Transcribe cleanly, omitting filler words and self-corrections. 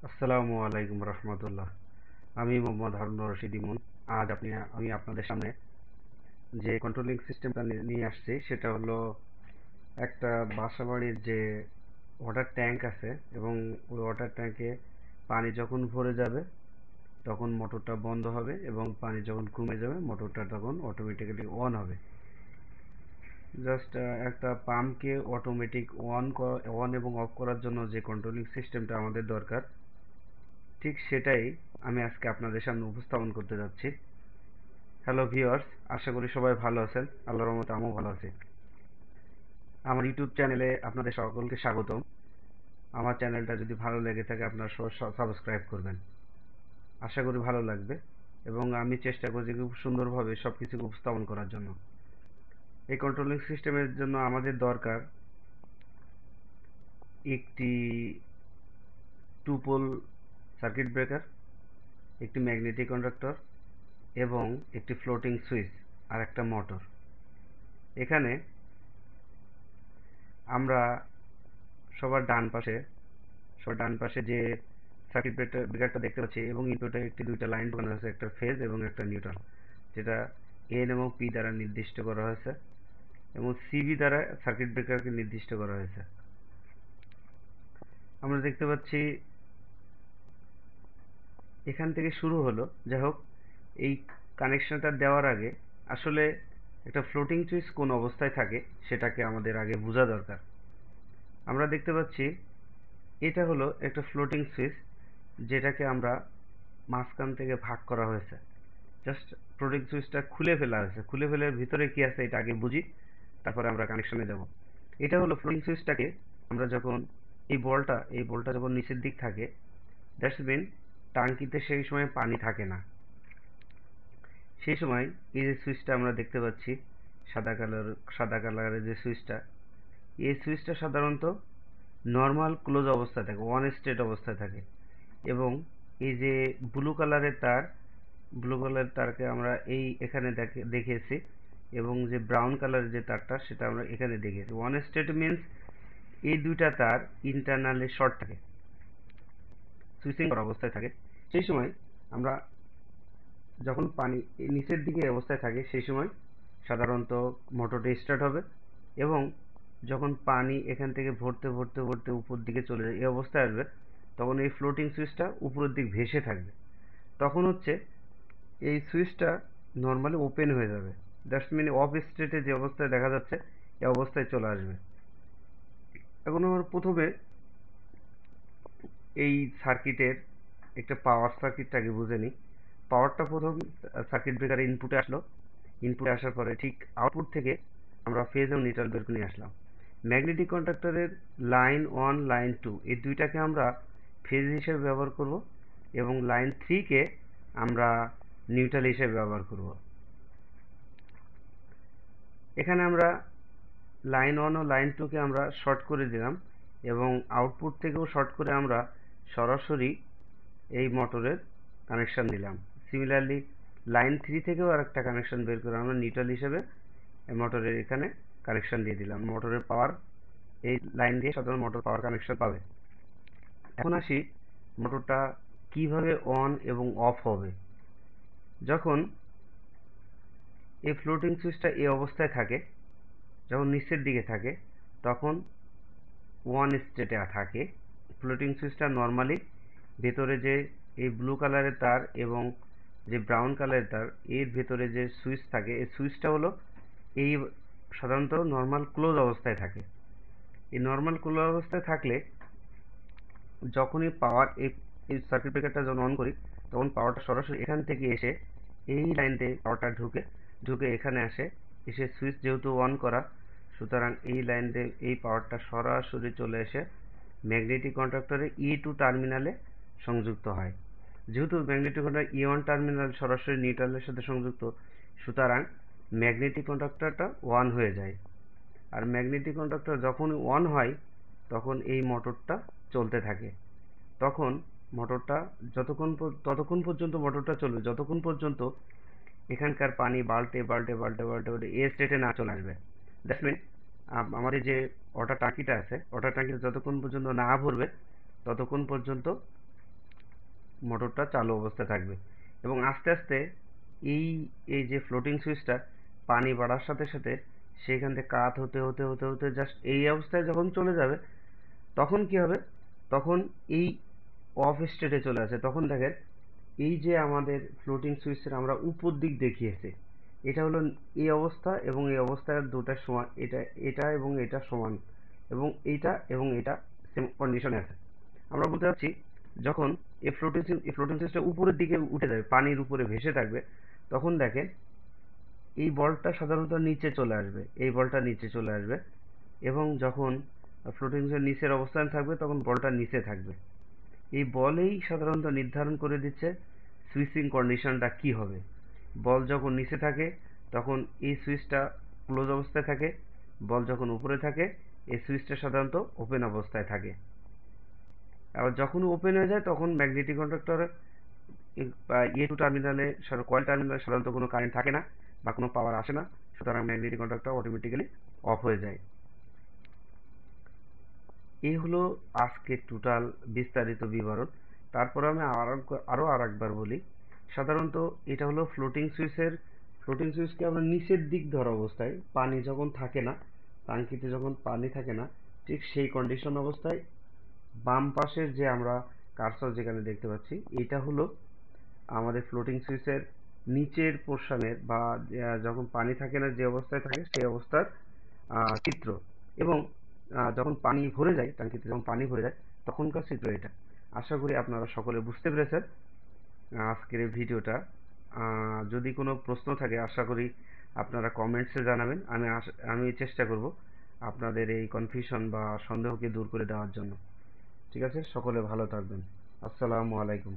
আসসালামু আলাইকুম রহমতুল্লাহ। আমি মোহাম্মদ হারুন রশিদ ইমন। আজ আমি আপনাদের সামনে যে কন্ট্রোলিং সিস্টেমটা নিয়ে আসছি সেটা হলো একটা বাসাবাড়ির যে ওয়াটার ট্যাঙ্ক আছে, এবং ওই ওয়াটার ট্যাঙ্কে পানি যখন ভরে যাবে তখন মোটরটা বন্ধ হবে, এবং পানি যখন কমে যাবে মোটরটা তখন অটোমেটিক্যালি অন হবে। জাস্ট একটা পাম্পকে অটোমেটিক অন এবং অফ করার জন্য যে কন্ট্রোলিং সিস্টেমটা আমাদের দরকার, ঠিক সেটাই আমি আজকে আপনাদের সামনে উপস্থাপন করতে যাচ্ছি। হ্যালো ভিউয়ার্স, আশা করি সবাই ভালো আছেন। আল্লাহর রহমতে আমিও ভালো আছি। আমার ইউটিউব চ্যানেলে আপনাদের সকলকে স্বাগতম। আমার চ্যানেলটা যদি ভালো লেগে থাকে আপনারা সাবস্ক্রাইব করবেন। আশা করি ভালো লাগবে, এবং আমি চেষ্টা করছি খুব সুন্দরভাবে সবকিছু উপস্থাপন করার জন্য। এই কন্ট্রোলিং সিস্টেমের জন্য আমাদের দরকার একটি টু পোল সার্কিট ব্রেকার, একটি ম্যাগনেটিক কন্ডাক্টর, এবং একটি ফ্লোটিং সুইচ আর একটা মোটর। এখানে আমরা সবার ডান পাশে সবার ডান পাশে যে সার্কিট ব্রেকারটা দেখতে পাচ্ছি, এবং ইনপুটে দুইটা লাইন ঢোকানো হয়েছে, একটা ফেজ এবং একটা নিউট্রাল, যেটা এন এবং পি দ্বারা নির্দিষ্ট করা হয়েছে, এবং সিবি দ্বারা সার্কিট ব্রেকারকে নির্দিষ্ট করা হয়েছে। আমরা দেখতে পাচ্ছি এখান থেকে শুরু হলো। যাই হোক, এই কানেকশনটা দেওয়ার আগে আসলে একটা ফ্লোটিং সুইচ কোন অবস্থায় থাকে সেটাকে আমাদের আগে বোঝা দরকার। আমরা দেখতে পাচ্ছি এটা হলো একটা ফ্লোটিং সুইচ, যেটাকে আমরা মাঝখান থেকে ভাগ করা হয়েছে। জাস্ট ফ্লোটিং সুইচটা খুলে ফেলা হয়েছে, খুলে ফেলে ভিতরে কি আছে এটা আগে বুঝি, তারপরে আমরা কানেকশনে যাব। এটা হলো ফ্লোটিং সুইচটাকে আমরা যখন এই বলটা যখন নিচের দিক থাকে, দ্যাটস মিন টাঙ্কিতে সেই সময় পানি থাকে না। সেই সময় এই যে সুইচটা আমরা দেখতে পাচ্ছি, সাদা কালারের যে সুইচটা, এই সুইচটা সাধারণত নর্মাল ক্লোজ অবস্থায় থাকে, ওয়ান স্টেট অবস্থায় থাকে। এবং এই যে ব্লু কালারের তার, ব্লু কালারের তারকে আমরা এখানে দেখিয়েছি, এবং যে ব্রাউন কালারের যে তারটা সেটা আমরা এখানে দেখিয়েছি। ওয়ান স্টেট মিন্স এই দুইটা তার ইন্টারনালি শর্ট থাকে, সুইচিং করা অবস্থায় থাকে। সেই সময় আমরা যখন পানি নিচের দিকে অবস্থায় থাকে সেই সময় সাধারণত মোটরটা স্টার্ট হবে, এবং যখন পানি এখান থেকে ভরতে ভরতে ভরতে উপর দিকে চলে যায়, এই অবস্থায় আসবে, তখন এই ফ্লোটিং সুইচটা উপরের দিক ভেসে থাকবে। তখন হচ্ছে এই সুইচটা নর্মালি ওপেন হয়ে যাবে। দ্যাটস মিন অফ স্টেটে যে অবস্থায় দেখা যাচ্ছে এই অবস্থায় চলে আসবে। এখন আমরা প্রথমে এই সার্কিটের একটা পাওয়ার সার্কিটটাকে বুঝে নিই। পাওয়ারটা প্রথম সার্কিট ব্রেকারের ইনপুটে আসলো। ইনপুটে আসার পরে ঠিক আউটপুট থেকে আমরা ফেজ এবং নিউট্রাল বের করে নিয়ে আসলাম। ম্যাগনেটিক কন্ডাক্টরের লাইন ওয়ান লাইন টু এই দুইটাকে আমরা ফেজ হিসেবে ব্যবহার করব, এবং লাইন থ্রিকে আমরা নিউট্রাল হিসেবে ব্যবহার করব। এখানে আমরা লাইন ওয়ান ও লাইন টুকে আমরা শর্ট করে দিলাম, এবং আউটপুট থেকেও শর্ট করে আমরা সরাসরি এই মোটরের কানেকশন দিলাম। সিমিলারলি লাইন থ্রি থেকেও আরেকটা কানেকশন বের করে আমরা নিউট্রাল হিসেবে মোটরের এখানে কানেকশন দিয়ে দিলাম। মোটরের পাওয়ার এই লাইন দিয়ে সাধারণ মোটর পাওয়ার কানেকশন পাবে। এখন আসি মোটরটা কিভাবে অন এবং অফ হবে। যখন এই ফ্লোটিং সুইচটা এই অবস্থায় থাকে, যখন নিচের দিকে থাকে, তখন ওয়ান স্টেটে থাকে। ফ্লোটিং সুইচটা নর্মালি ভেতরে যে এই ব্লু কালারের তার এবং যে ব্রাউন কালারের তার, এর ভেতরে যে সুইচ থাকে, এই সুইচটা হলো এই সাধারণত নর্মাল ক্লোজ অবস্থায় থাকে। এই নর্মাল ক্লোজ অবস্থায় থাকলে যখনই পাওয়ার এই সার্কিট ব্রেকারটা যখন অন করি, তখন পাওয়ারটা সরাসরি এখান থেকে এসে এই লাইন দিয়ে পাওয়ারটা ঢুকে এখানে আসে। এসে সুইচ যেহেতু অন করা, সুতরাং এই লাইন দিয়ে এই পাওয়ারটা সরাসরি চলে এসে ম্যাগনেটিক কন্ডাক্টরে E2 টার্মিনালে সংযুক্ত হয়। যেহেতু ম্যাগনেটিক কন্ডাক্টর E1 টার্মিনাল সরাসরি নিউট্রালের সাথে সংযুক্ত, সুতরাং ম্যাগনেটিক কন্ডাক্টরটা অন হয়ে যায়। আর ম্যাগনেটিক কন্ডাক্টর যখন অন হয় তখন এই মোটরটা চলতে থাকে। তখন মোটরটা ততক্ষণ পর্যন্ত মোটরটা চলবে যতক্ষণ পর্যন্ত এখানকার পানি বাল্টে বাল্টে বাল্টে বাল্টে বাল্টে এ স্টেটে না চলে আসবে। দ্যাটস মিন আমাদের যে ওয়াটার ট্যাঙ্কিটা আছে, ওয়াটার ট্যাঙ্কিটা যতক্ষণ পর্যন্ত না ভরবে ততক্ষণ পর্যন্ত মোটরটা চালু অবস্থায় থাকবে এবং আস্তে আস্তে এই এই যে ফ্লোটিং সুইচটা পানি বাড়ার সাথে সাথে সেখান থেকে কাত হতে হতে হতে হতে জাস্ট এই অবস্থায় যখন চলে যাবে তখন কি হবে, তখন এই অফ স্টেটে চলে আসে। তখন দেখেন এই যে আমাদের ফ্লোটিং সুইচের আমরা উপর দিক দেখিয়েছি, এটা হলো এই অবস্থা এবং এই অবস্থার দুটা সমান, এটা এটা এবং এটা সমান এবং এইটা এবং এটা সেম কন্ডিশনে আছে। আমরা বলতে চাচ্ছি যখন এই ফ্লোটিং সুইচটা উপরের দিকে উঠে যাবে, পানির উপরে ভেসে থাকবে, তখন দেখেন এই বলটা সাধারণত নিচে চলে আসবে, এই বলটা নিচে চলে আসবে এবং যখন ফ্লোটিং সুইচের নিচের অবস্থান থাকবে তখন বলটা নিচে থাকবে। এই বলেই সাধারণত নির্ধারণ করে দিচ্ছে সুইচিং কন্ডিশনটা কি হবে। বল যখন নিচে থাকে তখন এই সুইচটা ক্লোজ অবস্থায় থাকে, বল যখন উপরে থাকে এই সুইচটা সাধারণত ওপেন অবস্থায় থাকে। আবার যখন ওপেন হয়ে যায় তখন ম্যাগনেটিক কন্ডাক্টরে এ টু টার্মিনালে কয়েল টার্মিনালে সাধারণত কোনো কারেন্ট থাকে না বা কোনো পাওয়ার আসে না, সুতরাং ম্যাগনেটিক কন্ডাক্টর অটোমেটিক্যালি অফ হয়ে যায়। এই হলো আজকে টোটাল বিস্তারিত বিবরণ। তারপর আমি আরও আর একবার বলি। সাধারণত এটা হলো ফ্লোটিং সুইচকে আমরা নিচের দিক ধরা অবস্থায়, পানি যখন থাকে না, টাঙ্কিতে যখন পানি থাকে না, ঠিক সেই কন্ডিশন অবস্থায় বাম পাশের যে আমরা কার্সর যেখানে দেখতে পাচ্ছি, এটা হলো আমাদের ফ্লোটিং সুইচের নিচের পোর্শনের বা যখন পানি থাকে না যে অবস্থায় থাকে সেই অবস্থার চিত্র এবং যখন পানি ভরে যায়, টাঙ্কিতে যখন পানি ভরে যায় তখনকার চিত্র এটা। আশা করি আপনারা সকলে বুঝতে পেরেছেন আজকের এই ভিডিওটা। যদি কোনো প্রশ্ন থাকে আশা করি আপনারা কমেন্টসে জানাবেন। আমি চেষ্টা করব আপনাদের এই কনফিউশন বা সন্দেহকে দূর করে দেওয়ার জন্য। ঠিক আছে, সকলে ভালো থাকবেন। আসসালামু আলাইকুম।